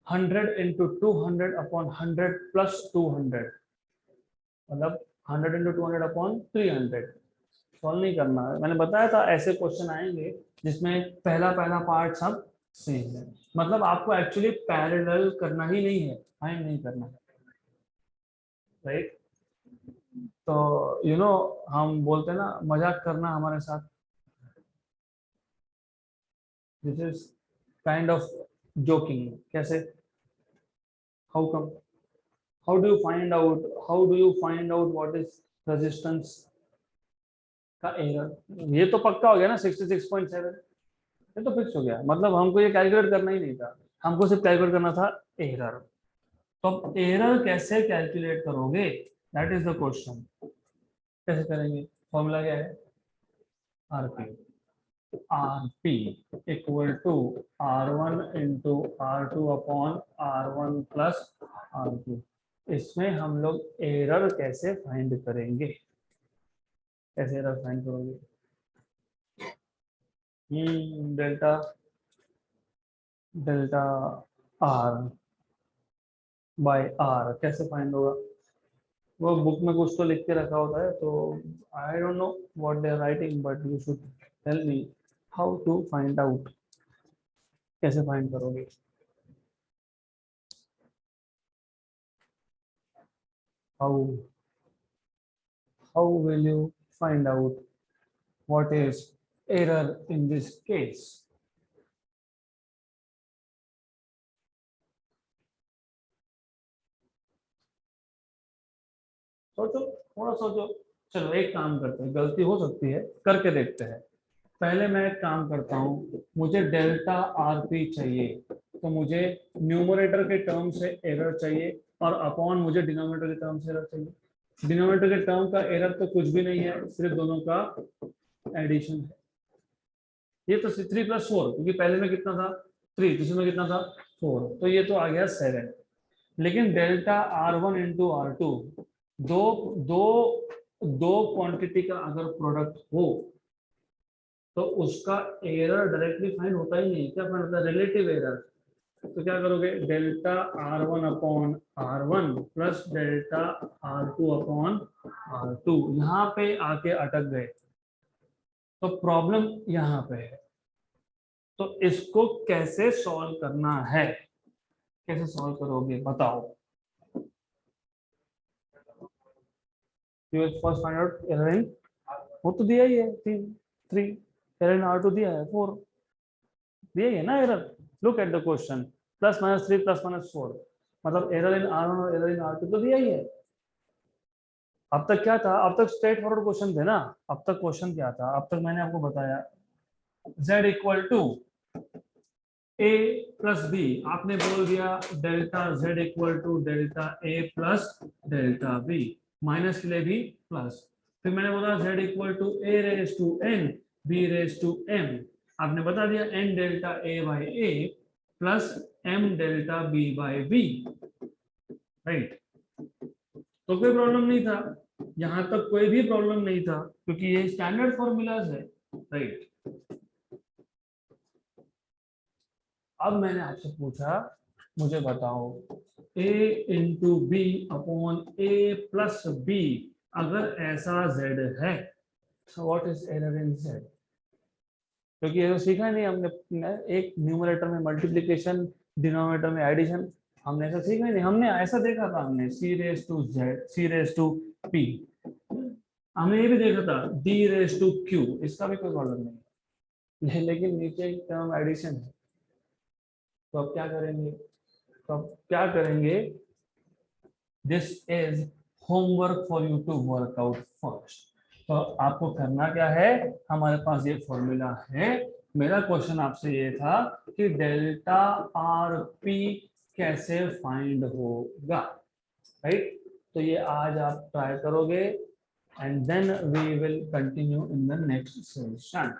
100 into 200 upon 100 plus 200, मतलब 100 इंटू 200 अपॉन 300। सॉल्व नहीं करना है, मैंने बताया था ऐसे क्वेश्चन आएंगे जिसमें पहला पार्ट सब सेम है, मतलब आपको एक्चुअली पैरेलल करना ही नहीं है, फाइंड नहीं करना है, राइट। तो हम बोलते हैं ना मजाक करना हमारे साथ, this is kind of joking. कैसे? How come? How do you find out what is resistance का एरर? ये तो पक्का हो गया ना 66.7, ये तो फिक्स हो गया, मतलब हमको ये कैलकुलेट करना ही नहीं था, हमको सिर्फ कैलकुलेट करना था एरर। तो अब एरर कैसे कैलकुलेट करोगे, दैट इज द क्वेश्चन। कैसे करेंगे? फॉर्मूला क्या है? RP. RP equal to R1 into R2 upon R1 plus R2। इसमें हम लोग एरर कैसे फाइंड करेंगे? कैसे एरर फाइंड करोगे? Delta delta R by R कैसे फाइंड होगा? वो बुक में कुछ तो लिख के रखा होता है, तो I don't know what they are writing, but you should tell me how to find out. कैसे फाइंड करोगे? How how will you find out what is error in this case? सोचो, थोड़ा सोचो। चलो एक काम करते हैं, गलती हो सकती है, करके देखते हैं। पहले मैं एक काम करता हूँ, मुझे डेल्टा आरपी चाहिए, तो मुझे न्यूमरेटर के टर्म से एरर चाहिए और अपॉन मुझे डिनोमिनेटर के टर्म से एरर चाहिए। डिनोमिनेटर के टर्म का एरर तो कुछ भी नहीं है, सिर्फ दोनों का एडिशन है। ये तो 3+4, क्योंकि पहले में कितना था 3, दूसरे में कितना था 4, तो ये तो आ गया 7। लेकिन डेल्टा R1 इंटू R2, दो दो दो क्वांटिटी का अगर प्रोडक्ट हो तो उसका एरर डायरेक्टली फाइंड होता ही नहीं। क्या फाइंड होता है? Relative error. तो क्या करोगे? Delta R1 upon R1 plus delta R2 upon R2। यहाँ पे आके अटक गए, तो प्रॉब्लम यहाँ पे है। तो इसको कैसे सॉल्व करना है? कैसे सॉल्व करोगे बताओ? First find out error in, वो तो दिया ही है 3। एरर इन R2 दिया है 4, दिया ही है ना error. Look at the question, +-3 +-4, मतलब एरर इन R1 और एरर इन R2 तो दिया ही है। अब तक क्या था? अब तक स्ट्रेट फॉरवर्ड क्वेश्चन थे ना। अब तक क्वेश्चन क्या था? अब तक मैंने आपको बताया z equal to a plus B. आपने बोल दिया delta z equal to delta a plus delta b, minus के लिए भी प्लस। फिर मैंने बोला z equal to a raise to n b raise to m। आपने बता दिया n delta a by a plus m delta b by b, right. तो कोई प्रॉब्लम नहीं था, यहां तक कोई भी प्रॉब्लम नहीं था, क्योंकि ये स्टैंडर्ड फॉर्मूलाज है, राइट। अब मैंने आपसे पूछा, मुझे बताओ a into B upon a plus B, अगर ऐसा z है, what is error in z? क्योंकि ये तो सीखा नहीं हमने, एक न्यूमरेटर में मल्टीप्लिकेशन, डिनोमिनेटर में एडिशन, हमने ऐसा सीखा नहीं। हमने ऐसा देखा था, हमने c raise to z, c raise to p, हमने ये भी देखा था d रेज टू q, इसका भी कोई प्रॉब्लम नहीं है। लेकिन नीचे एक टर्म एडिशन है, तो अब क्या करेंगे? This is homework for you to work out first. तो आपको करना क्या है? हमारे पास ये फॉर्मूला है। मेरा क्वेश्चन आपसे ये था कि डेल्टा आर पी कैसे फाइंड होगा, राइट। तो ये आज आप ट्राई करोगे, and then we will continue in the next session.